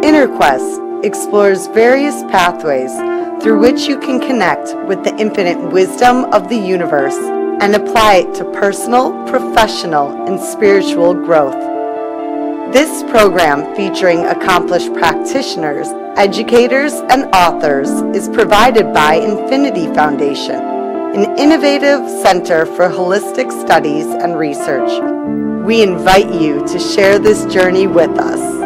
InnerQuest explores various pathways through which you can connect with the infinite wisdom of the universe and apply it to personal, professional, and spiritual growth. This program, featuring accomplished practitioners, educators, and authors, is provided by Infinity Foundation, an innovative center for holistic studies and research. We invite you to share this journey with us.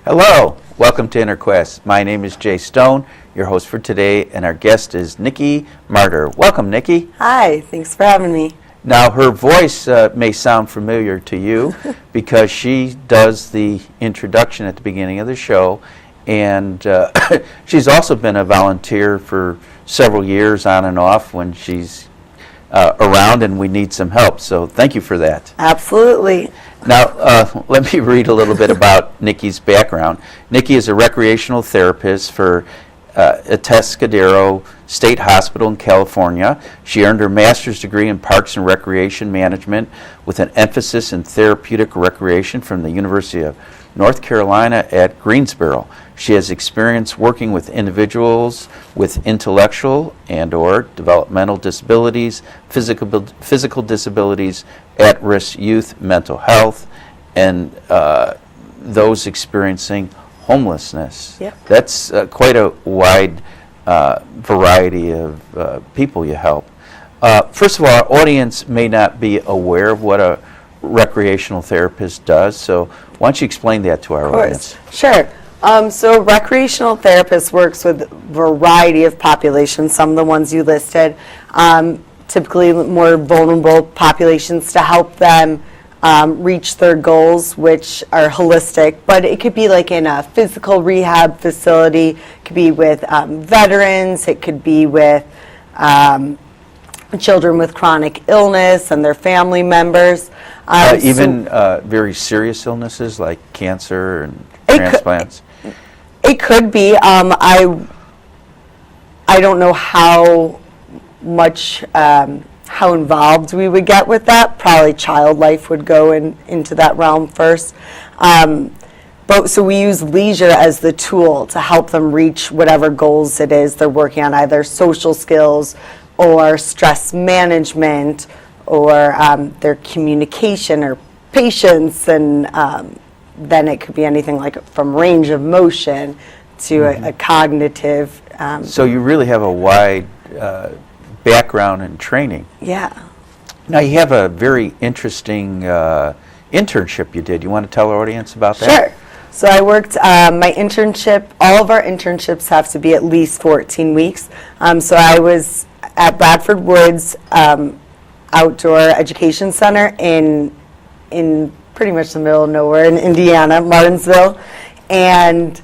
Hello, welcome to InnerQuest. My name is Jay Stone, your host for today, and our guest is Nicki Marder. Welcome, Nicki. Hi, thanks for having me. Now, her voice may sound familiar to you because she does the introduction at the beginning of the show, and she's also been a volunteer for several years on and off when she's around and we need some help. So thank you for that. Absolutely. Now, let me read a little bit about Nicki's background. Nicki is a recreational therapist for Atascadero State Hospital in California. She earned her master's degree in Parks and Recreation Management with an emphasis in therapeutic recreation from the University of North Carolina at Greensboro. She has experience working with individuals with intellectual and/or developmental disabilities, physical disabilities, at-risk youth, mental health, and those experiencing homelessness. Yep. That's quite a wide variety of people you help. First of all, our audience may not be aware of what a recreational therapist does, so why don't you explain that to our audience? Sure. So Recreational Therapist works with a variety of populations, some of the ones you listed, typically more vulnerable populations, to help them reach their goals, which are holistic, but it could be like in a physical rehab facility, it could be with veterans, it could be with children with chronic illness and their family members. Even very serious illnesses like cancer and transplants? It could be. I don't know how much, how involved we would get with that. Probably child life would go into that realm first. So we use leisure as the tool to help them reach whatever goals it is they're working on, either social skills or stress management or their communication or patience, and then it could be anything like from range of motion to a cognitive. So you really have a wide background and training. Yeah. Now you have a very interesting internship you did. You want to tell our audience about that? Sure. So I worked, my internship, all of our internships have to be at least 14 weeks. So I was at Bradford Woods Outdoor Education Center in pretty much the middle of nowhere in Indiana, Martinsville. And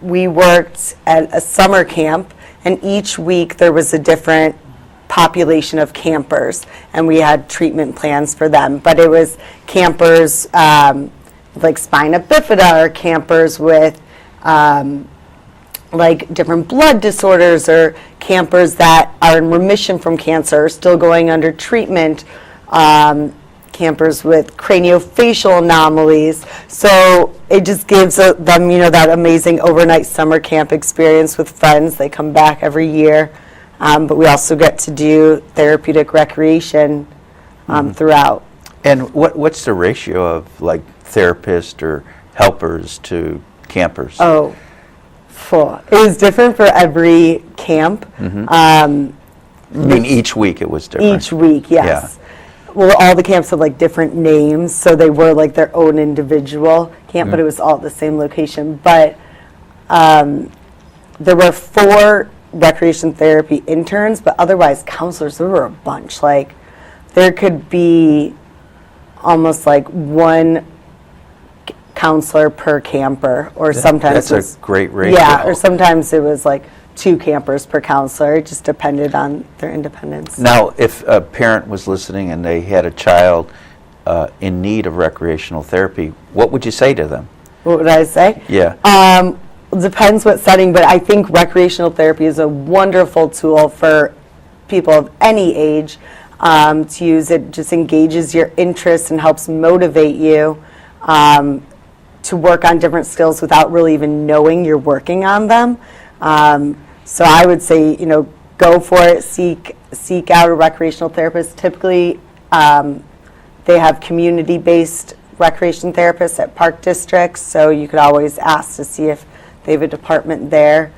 we worked at a summer camp, and each week there was a different population of campers, and we had treatment plans for them. But it was campers like spina bifida, or campers with like different blood disorders, or campers that are in remission from cancer, still going under treatment, campers with craniofacial anomalies. So it just gives them, that amazing overnight summer camp experience with friends. They come back every year, but we also get to do therapeutic recreation throughout. And what's the ratio of like therapists or helpers to campers? Oh, it was different for every camp. I mean, each week it was different. Each week, yes. Yeah. Well, all the camps have like different names, so they were like their own individual camp, but it was all at the same location. But there were 4 recreation therapy interns, but otherwise counselors, there were a bunch. Like there could be almost like 1 counselor per camper, or sometimes that's a great ratio. Yeah, or sometimes it was like 2 campers per counselor. It just depended on their independence. Now, if a parent was listening and they had a child in need of recreational therapy, what would you say to them? What would I say? Yeah. Depends what setting, but I think recreational therapy is a wonderful tool for people of any age. to use. It just engages your interest and helps motivate you to work on different skills without really even knowing you're working on them. So I would say, go for it, seek out a recreational therapist. Typically, they have community-based recreation therapists at park districts, so you could always ask to see if they have a department there.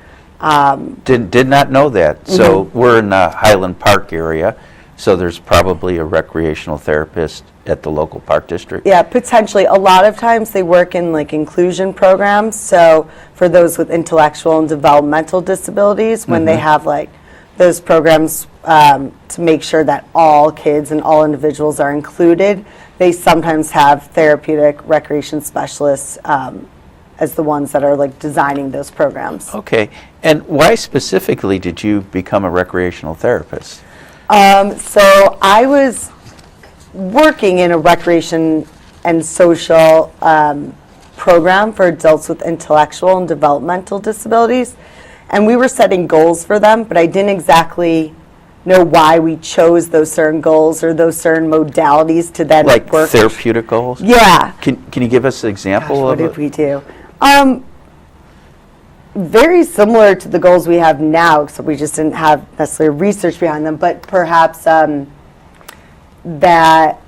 Did not know that. So we're in the Highland Park area, so there's probably a recreational therapist at the local park district. Yeah, potentially. A lot of times they work in like inclusion programs, so for those with intellectual and developmental disabilities, when they have like those programs to make sure that all kids and all individuals are included, they sometimes have therapeutic recreation specialists as the ones that are like designing those programs. Okay, and why specifically did you become a recreational therapist? So I was working in a recreation and social program for adults with intellectual and developmental disabilities, and we were setting goals for them, but I didn't exactly know why we chose those certain goals or those certain modalities to then Like work. therapeutic goals? Yeah. Can you give us an example What of did it? we do? Very similar to the goals we have now, except we just didn't have necessarily research behind them, but perhaps that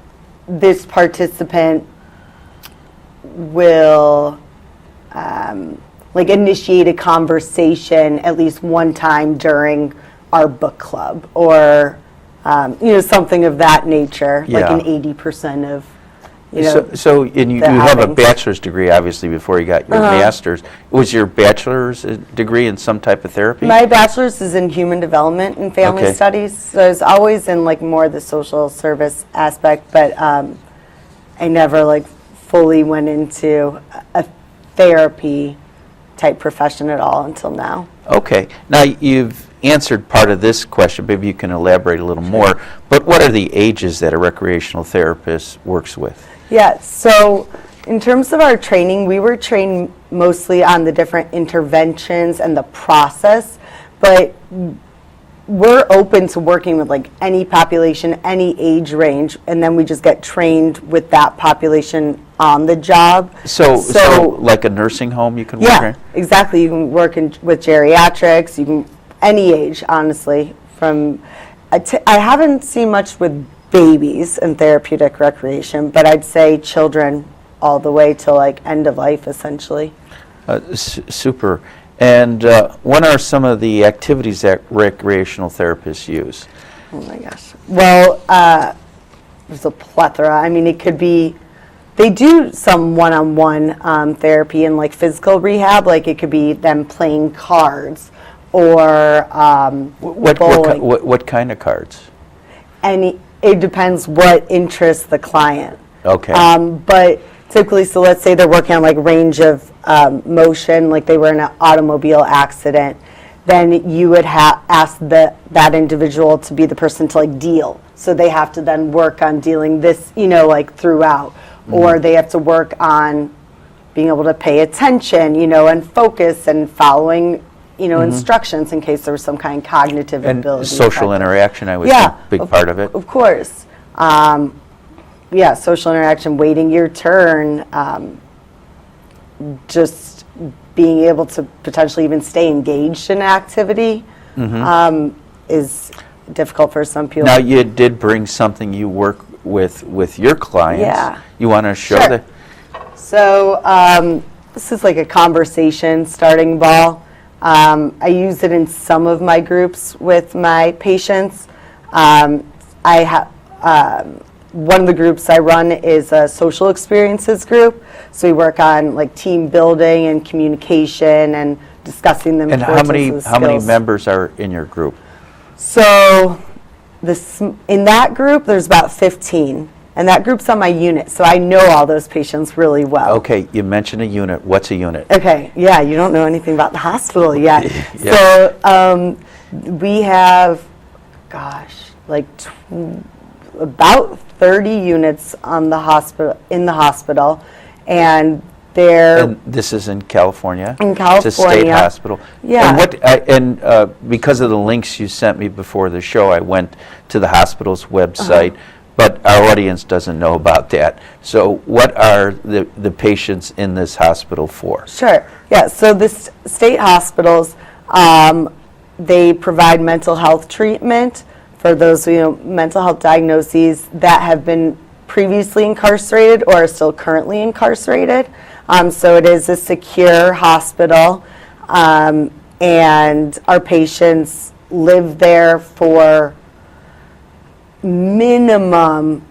this participant will like initiate a conversation at least one time during our book club, or something of that nature, like Yeah. an 80% of And you the have a outings. bachelor's degree, obviously, before you got your master's. Was your bachelor's degree in some type of therapy? My bachelor's is in human development and family Okay. studies, so I was always in like more the social service aspect, but I never like fully went into a therapy type profession at all until now. Okay. Now, you've answered part of this question. Maybe you can elaborate a little more. But what are the ages that a recreational therapist works with? Yeah, so in terms of our training, we were trained mostly on the different interventions and the process, but we're open to working with like any population, any age range, and then we just get trained with that population on the job. So like a nursing home you can work Yeah, in? exactly. You can work with geriatrics, you can any age, honestly. I haven't seen much with babies in therapeutic recreation, but I'd say children all the way to like end of life, essentially. Super. And what are some of the activities that recreational therapists use? Oh my gosh. Well, there's a plethora. I mean, it could be, they do some one-on-one therapy and like physical rehab, like it could be them playing cards or bowling. What kind of cards? It depends what interests the client. Okay. But typically, so let's say they're working on like range of motion, like they were in an automobile accident, then you would ask that individual to be the person to like deal. So they have to then work on dealing this, like throughout, or they have to work on being able to pay attention, and focus and following, instructions in case there was some kind of cognitive And ability. social interaction, I would Yeah, think, big part of it. Of course. Social interaction, waiting your turn, just being able to potentially even stay engaged in activity is difficult for some people. Now, you did bring something you work with your clients. Yeah. You want to show Sure. that? So this is like a conversation starting ball. I use it in some of my groups with my patients. I have one of the groups I run is a social experiences group. So we work on like team building and communication and discussing the And importance of how many skills. members are in your group? So in that group, there's about 15. And that group's on my unit, so I know all those patients really well. Okay, you mentioned a unit. What's a unit? Okay, yeah, you don't know anything about the hospital yet. Yeah. So we have, like about 30 units on the hospital, and And this is in California? In California. It's a state hospital? Yeah. And because of the links you sent me before the show, I went to the hospital's website, but our audience doesn't know about that. So what are the patients in this hospital for? Sure. Yeah, so the state hospitals, they provide mental health treatment for those mental health diagnoses that have been previously incarcerated or are still currently incarcerated. So it is a secure hospital, and our patients live there for minimum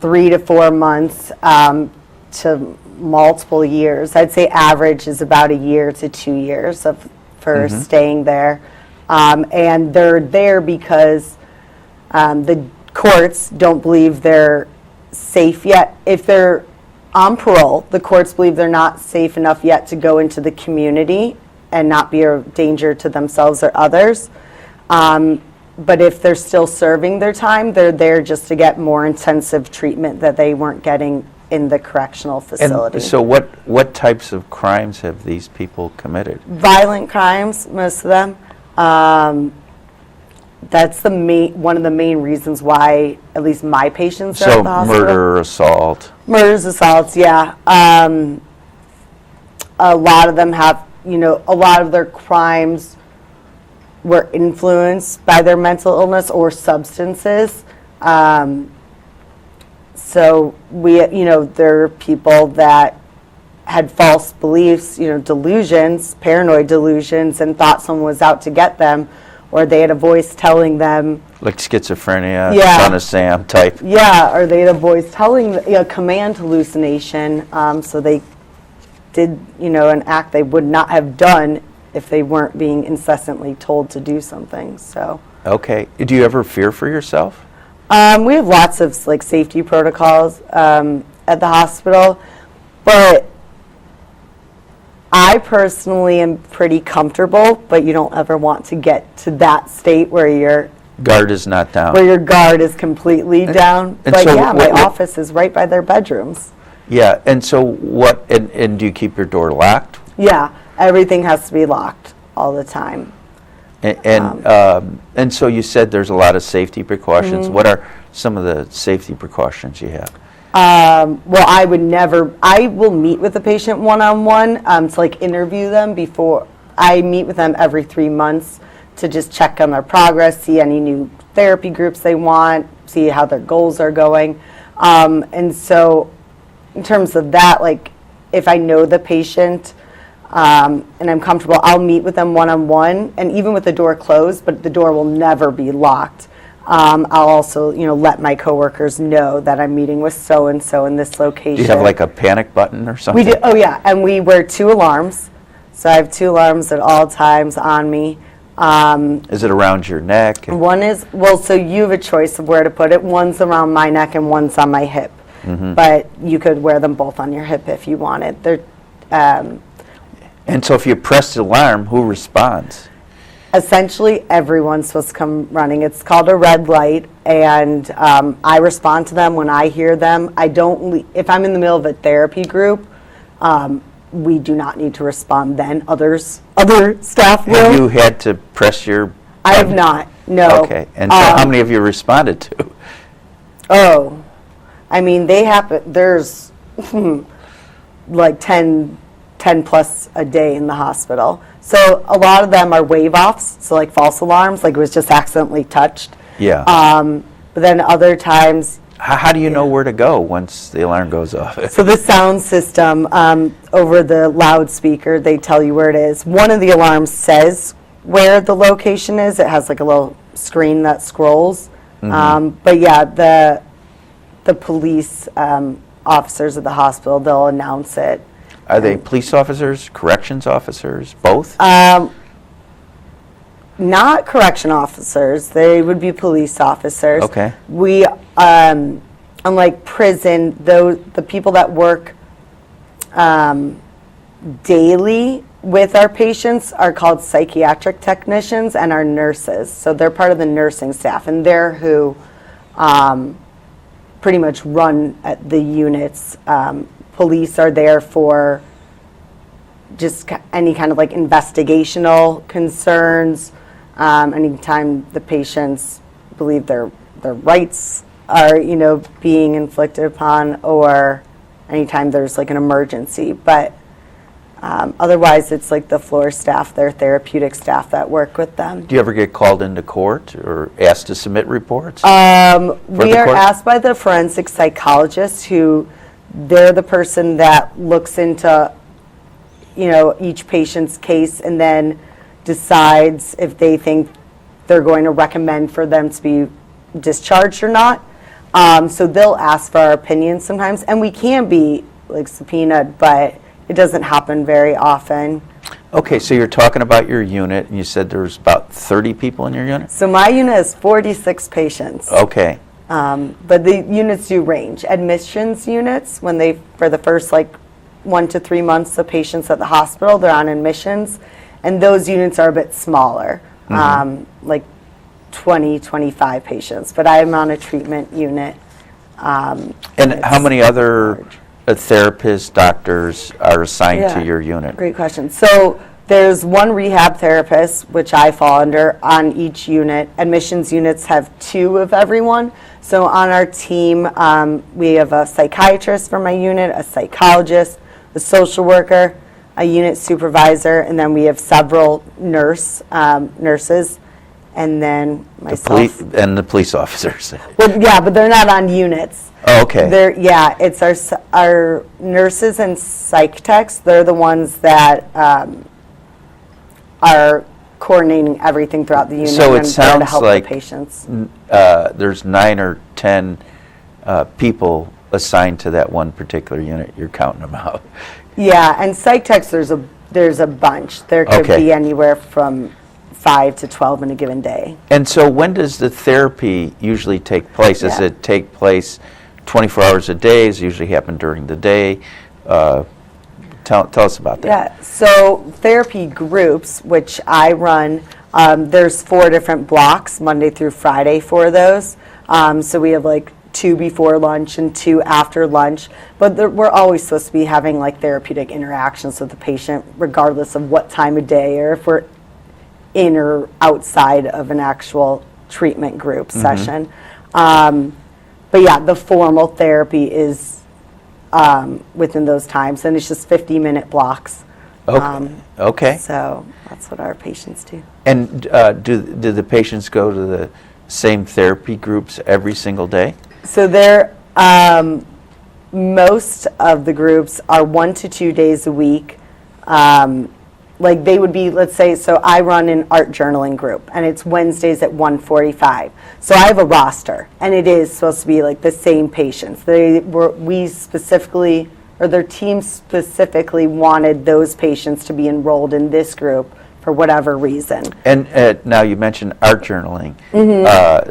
3 to 4 months to multiple years. I'd say average is about a year to 2 years for staying there. And they're there because the courts don't believe they're safe yet. If they're on parole, the courts believe they're not safe enough yet to go into the community and not be a danger to themselves or others. But if they're still serving their time, they're there just to get more intensive treatment that they weren't getting in the correctional facility. And so what types of crimes have these people committed? Violent crimes, most of them. That's one of the main reasons why at least my patients are at the hospital. Murder, assault. Murders, assaults, yeah. A lot of them have, a lot of their crimes were influenced by their mental illness or substances. So there are people that had false beliefs, delusions, paranoid delusions, and thought someone was out to get them, or they had a voice telling them. Like schizophrenia, Yeah. Son of Sam type. Yeah, or they had a voice telling, a command hallucination, so they did, an act they would not have done if they weren't being incessantly told to do something, so. Okay. Do you ever fear for yourself? We have lots of safety protocols at the hospital, but I personally am pretty comfortable, but you don't ever want to get to that state where your Guard is not down. where your guard is completely down. and But so yeah, what- my office is right by their bedrooms. Yeah, and so and do you keep your door locked? Yeah, everything has to be locked all the time. And so you said there's a lot of safety precautions. Mm-hmm. What are some of the safety precautions you have? Well, I will meet with the patient one-on-one to interview them before. I meet with them every 3 months to just check on their progress, see any new therapy groups they want, see how their goals are going. And so in terms of that, if I know the patient and I'm comfortable, I'll meet with them one-on-one, and even with the door closed, but the door will never be locked. I'll also, let my coworkers know that I'm meeting with so-and-so in this location. Do you have a panic button or something? We do, oh yeah, and we wear 2 alarms. So I have 2 alarms at all times on me. Is it around your neck? One is, so you have a choice of where to put it. One's around my neck and one's on my hip. Mm-hmm. But you could wear them both on your hip if you wanted. They're, and so if you press the alarm, who responds? essentially everyone's supposed to come running. It's called a red light, and I respond to them when I hear them. I don't, if I'm in the middle of a therapy group, we do not need to respond then. Other staff will. Have you had to press your... I have not, no. Okay, and so how many have you responded to? Oh, I mean, there's like 10 plus a day in the hospital. So a lot of them are wave-offs, so like false alarms, like it was just accidentally touched. Yeah. But then other times... How do you know where to go once the alarm goes off? So the sound system, over the loudspeaker, they tell you where it is. One of the alarms says where the location is. It has like a little screen that scrolls. Mm-hmm. But yeah, the police officers at the hospital, they'll announce it. Are they police officers, corrections officers, both? Not correction officers. They would be police officers. Okay. We, unlike prison, the people that work daily with our patients are called psychiatric technicians and are nurses. So they're part of the nursing staff, and they're who pretty much run at the units, police are there for just any kind of like investigational concerns, anytime the patients believe their rights are, being inflicted upon, or anytime there's like an emergency. But otherwise, it's like the floor staff, their therapeutic staff that work with them. Do you ever get called into court or asked to submit reports? We are asked by the forensic psychologists, who they're the person that looks into, each patient's case and then decides if they think they're going to recommend for them to be discharged or not. So they'll ask for our opinions sometimes, and we can be like subpoenaed, but it doesn't happen very often. Okay, so you're talking about your unit, and you said there's about 30 people in your unit? So my unit is 46 patients. Okay. But the units do range. Admissions units, for the first 1 to 3 months of patients at the hospital, they're on admissions, and those units are a bit smaller, like 20, 25 patients. But I am on a treatment unit. And how many other therapists, doctors are assigned to your unit? Great question. So there's one rehab therapist, which I fall under, on each unit. Admissions units have 2 of everyone. So on our team, we have a psychiatrist for my unit, a psychologist, a social worker, a unit supervisor, and then we have several nurses, and then myself. And the police officers. Well, yeah, but they're not on units. Oh, okay. It's our nurses and psych techs. They're the ones that are coordinating everything throughout the unit. So it and sounds there to help like the patients. There's 9 or 10 people assigned to that one particular unit. You're counting them out. Yeah, and psych techs, there's a bunch. There could be anywhere from 5 to 12 in a given day. And so when does the therapy usually take place? Does it take place 24 hours a day? Does it usually happen during the day? Tell us about that. Yeah, so therapy groups, which I run, there's 4 different blocks, Monday through Friday for those. So we have 2 before lunch and 2 after lunch. But we're always supposed to be having therapeutic interactions with the patient, regardless of what time of day, or if we're in or outside of an actual treatment group session. But yeah, the formal therapy is within those times, and it's just 50-minute blocks. Okay. So that's what our patients do. And do the patients go to the same therapy groups every single day? So most of the groups are 1 to 2 days a week. They would be, let's say, so I run an art journaling group, and it's Wednesdays at 1:45. So I have a roster, and it is supposed to be the same patients. Their team specifically wanted those patients to be enrolled in this group for whatever reason. And now you mentioned art journaling.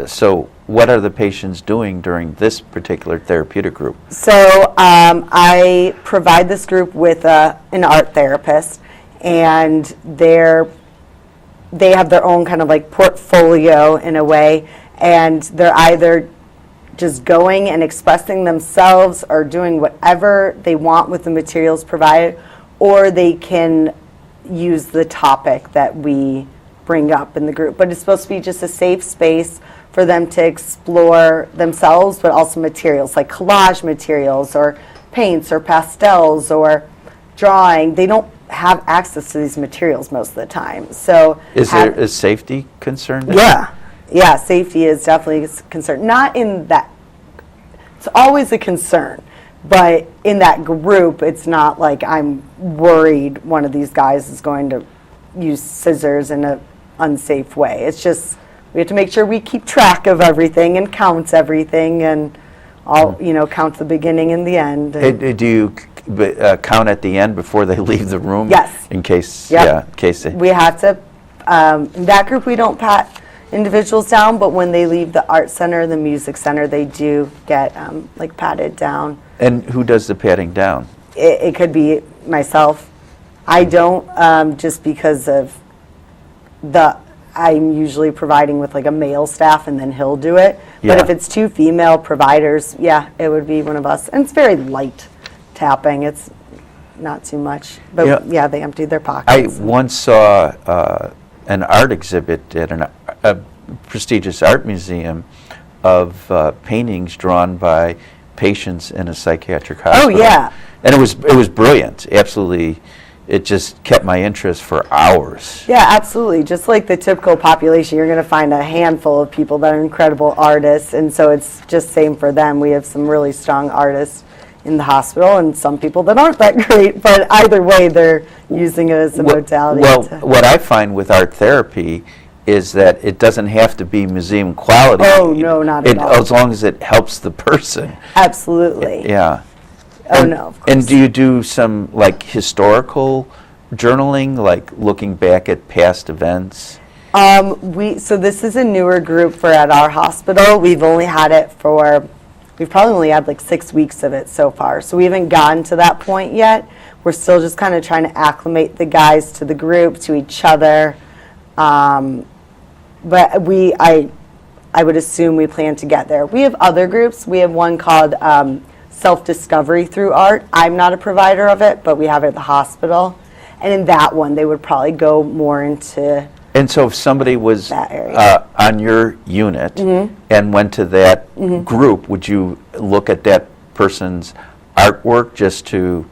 So what are the patients doing during this particular therapeutic group? So I provide this group with an art therapist, and they have their own kind of portfolio in a way, and they're either just going and expressing themselves or doing whatever they want with the materials provided, or they can use the topic that we bring up in the group. But it's supposed to be just a safe space for them to explore themselves, but also materials like collage materials or paints or pastels or drawing. They don't have access to these materials most of the time. So is there a safety concern? Yeah, safety is definitely a concern. Not in that, it's always a concern, but in that group, it's not like I'm worried one of these guys is going to use scissors in an unsafe way. It's just, we have to make sure we keep track of everything and count everything, and count the beginning and the end. Do you count at the end before they leave the room? Yes. In case, Yep. in case they... We have to, in that group, we don't pat individuals down, but when they leave the art center, the music center, they do get patted down. And who does the patting down? It could be myself. I don't, just because of I'm usually providing with a male staff, and then he'll do it. But if it's 2 female providers, it would be one of us. And it's very light tapping. It's not too much. But yeah, they emptied their I pockets. once saw an art exhibit at a prestigious art museum of paintings drawn by patients in a psychiatric hospital. Oh, yeah. And it was brilliant, absolutely. It just kept my interest for hours. Yeah, absolutely. Just like the typical population, you're going to find a handful of people that are incredible artists, and so it's just same for them. We have some really strong artists in the hospital and some people that aren't that great, but either way, they're using it as a modality. Well, what I find with art therapy is that it doesn't have to be museum quality. Oh, no, not at all. As long as it helps the person. Absolutely. Yeah. Oh, no, of course. And do you do some like historical journaling, like looking back at past events? So this is a newer group for at our hospital. We've probably only had like 6 weeks of it so far. So we haven't gotten to that point yet. We're still just kind of trying to acclimate the guys to the group, to each other. But I would assume we plan to get there. We have other groups. We have one called Self-Discovery Through Art. I'm not a provider of it, but we have it at the hospital. And in that one, they would probably go more into And so if somebody was that area. on your unit and went to that group, would you look at that person's artwork just to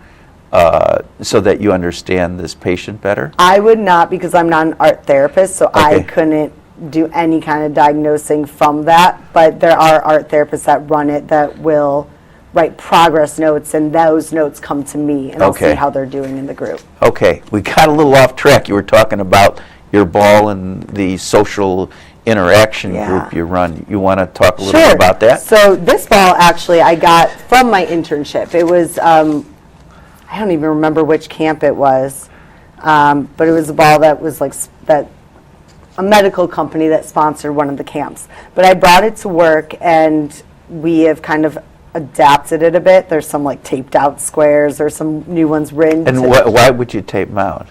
so that you understand this patient better? I would not, because I'm not an art therapist, so I couldn't do any kind of diagnosing from that. But there are art therapists that run it that will write progress notes, and those notes come to me, and I'll see how they're doing in the group. Okay, we got a little off track. You were talking about your ball and the social interaction group you run. You want to talk a little bit about that? So this ball, actually, I got from my internship. It was, I don't even remember which camp it was, but it was a ball that was like a medical company that sponsored one of the camps. But I brought it to work, and we have kind of adapted it a bit. There's some like taped out squares, or some new ones written. And why would you tape them out?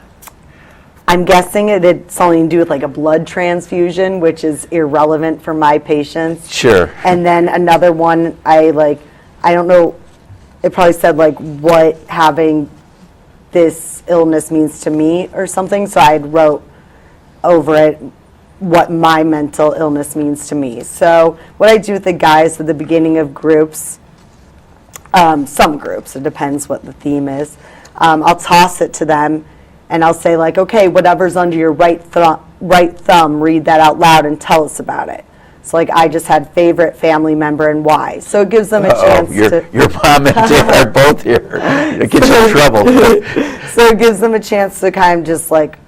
I'm guessing it had something to do with like a blood transfusion, which is irrelevant for my patients. Sure. And then another one, I don't know, it probably said like what having this illness means to me or something. So I wrote over it what my mental illness means to me. So what I do with the guys at the beginning of groups, some groups, it depends what the theme is, I'll toss it to them, and I'll say like, okay, whatever's under your right thumb, read that out loud and tell us about it. So like I just had favorite family member and why. So it gives them a chance to... Your mom and dad are both here. It gets you in trouble. So it gives them a chance to kind of just like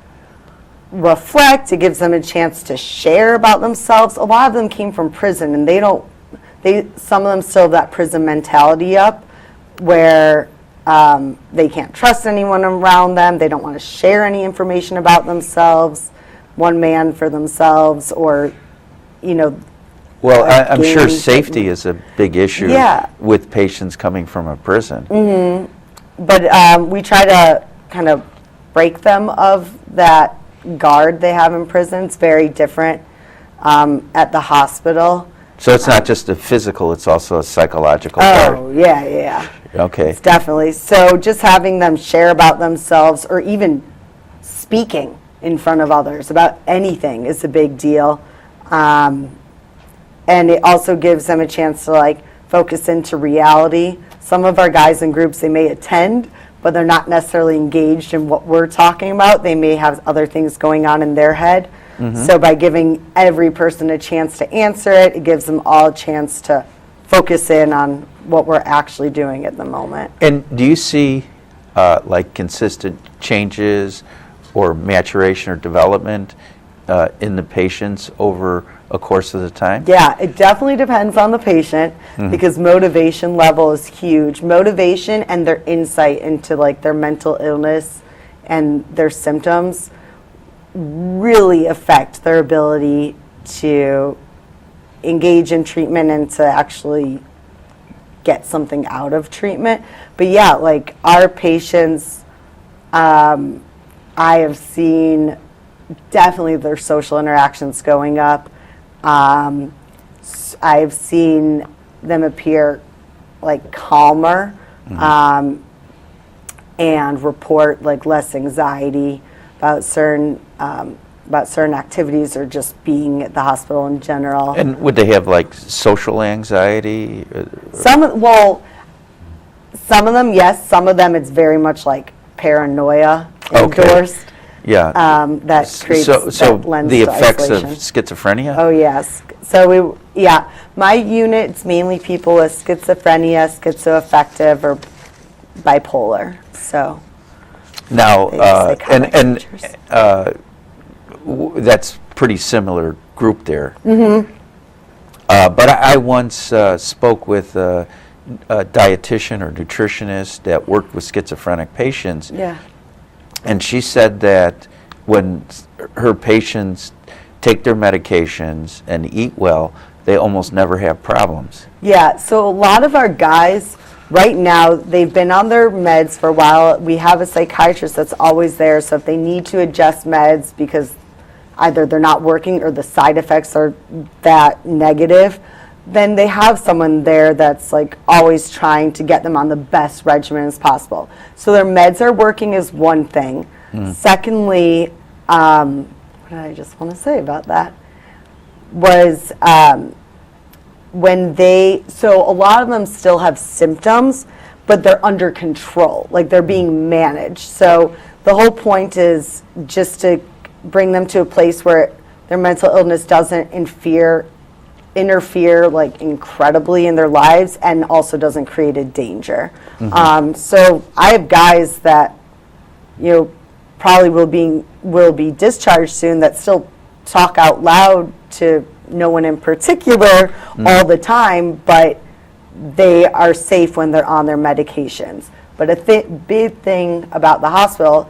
reflect. It gives them a chance to share about themselves. A lot of them came from prison, and some of them still have that prison mentality up where they can't trust anyone around them. They don't want to share any information about themselves, one man for themselves, or, Well, I'm sure safety is a big issue with patients coming from a prison. But we try to kind of break them of that guard they have in prison. It's very different at the hospital. So it's not just a physical, it's also a psychological part. Oh, yeah. Okay. It's definitely. So just having them share about themselves, or even speaking in front of others about anything, is a big deal. And it also gives them a chance to like focus into reality. Some of our guys in groups, they may attend, but they're not necessarily engaged in what we're talking about. They may have other things going on in their head. So by giving every person a chance to answer it, it gives them all a chance to focus in on what we're actually doing at the moment. And do you see like consistent changes or maturation or development in the patients over a course of the time? Yeah, it definitely depends on the patient, because motivation level is huge. Motivation and their insight into like their mental illness and their symptoms really affect their ability to engage in treatment and to actually get something out of treatment. But yeah, like our patients, I have seen definitely their social interactions going up. I've seen them appear like calmer, and report like less anxiety about certain activities or just being at the hospital in general. And would they have like social anxiety? Some of them, yes. Some of them, it's very much like paranoia endorsed. Yeah. That creates that lends the to effects isolation. of schizophrenia? Oh, yes. So my unit, it's mainly people with schizophrenia, schizoaffective, or bipolar. So Now, psychotic features. that's pretty similar group there. Mm-hmm. But I once spoke with a dietitian or nutritionist that worked with schizophrenic patients. Yeah. And she said that when her patients take their medications and eat well, they almost never have problems. Yeah, so a lot of our guys right now, they've been on their meds for a while. We have a psychiatrist that's always there, so if they need to adjust meds because either they're not working or the side effects are that negative, then they have someone there that's like always trying to get them on the best regimen as possible. So their meds are working is one thing. Secondly, what did I just want to say about that? Was so a lot of them still have symptoms, but they're under control, like they're being managed. So the whole point is just to bring them to a place where their mental illness doesn't interfere like incredibly in their lives and also doesn't create a danger. So I have guys that, probably will be discharged soon that still talk out loud to no one in particular all the time, but they are safe when they're on their medications. But a big thing about the hospital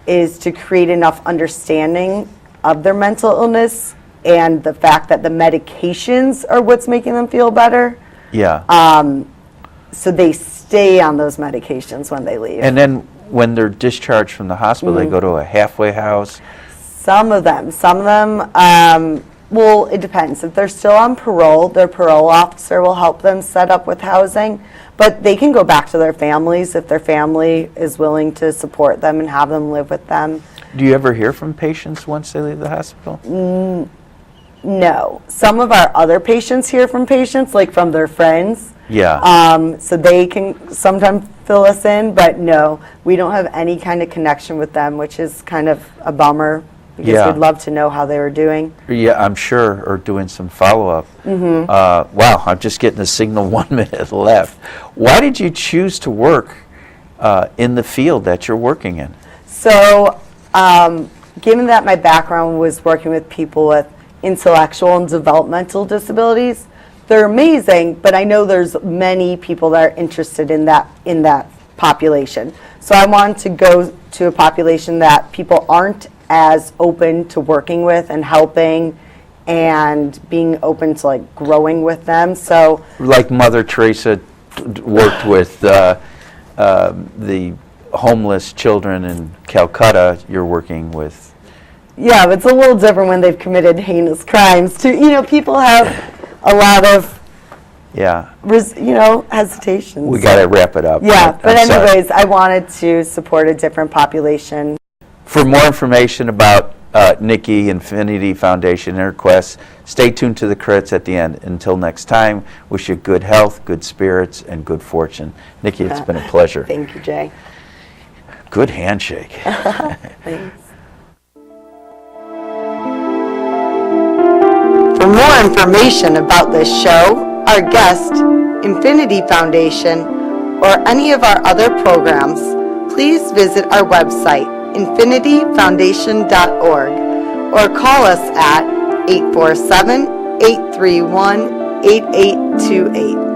is to create enough understanding of their mental illness and the fact that the medications are what's making them feel better. Yeah. So they stay on those medications when they leave. And then when they're discharged from the hospital, they go to a halfway house? Some of them, well, it depends. If they're still on parole, their parole officer will help them set up with housing, but they can go back to their families if their family is willing to support them and have them live with them. Do you ever hear from patients once they leave the hospital? No. Some of our other patients hear from patients, like from their friends. Yeah. So they can sometimes fill us in, but no, we don't have any kind of connection with them, which is kind of a bummer because we'd love to know how they were doing. Yeah, I'm sure, or doing some follow-up. Wow, I'm just getting the signal 1 minute left. Why did you choose to work in the field that you're working in? So, given that my background was working with people with intellectual and developmental disabilities, they're amazing, but I know there's many people that are interested in that population. So I wanted to go to a population that people aren't as open to working with and helping and being open to like growing with them. So like Mother Teresa worked with the homeless children in Calcutta, you're working with. Yeah, but it's a little different when they've committed heinous crimes too. People have a lot of hesitations. We got to wrap it up. Yeah, but anyways, sorry. I wanted to support a different population. For more information about Nicki, Infinity Foundation, and her quests, stay tuned to the credits at the end. Until next time, wish you good health, good spirits, and good fortune. Nicki, it's been a pleasure. Thank you, Jay. Good handshake. Thanks. For more information about this show, our guest, Infinity Foundation, or any of our other programs, please visit our website, infinityfoundation.org, or call us at 847-831-8828.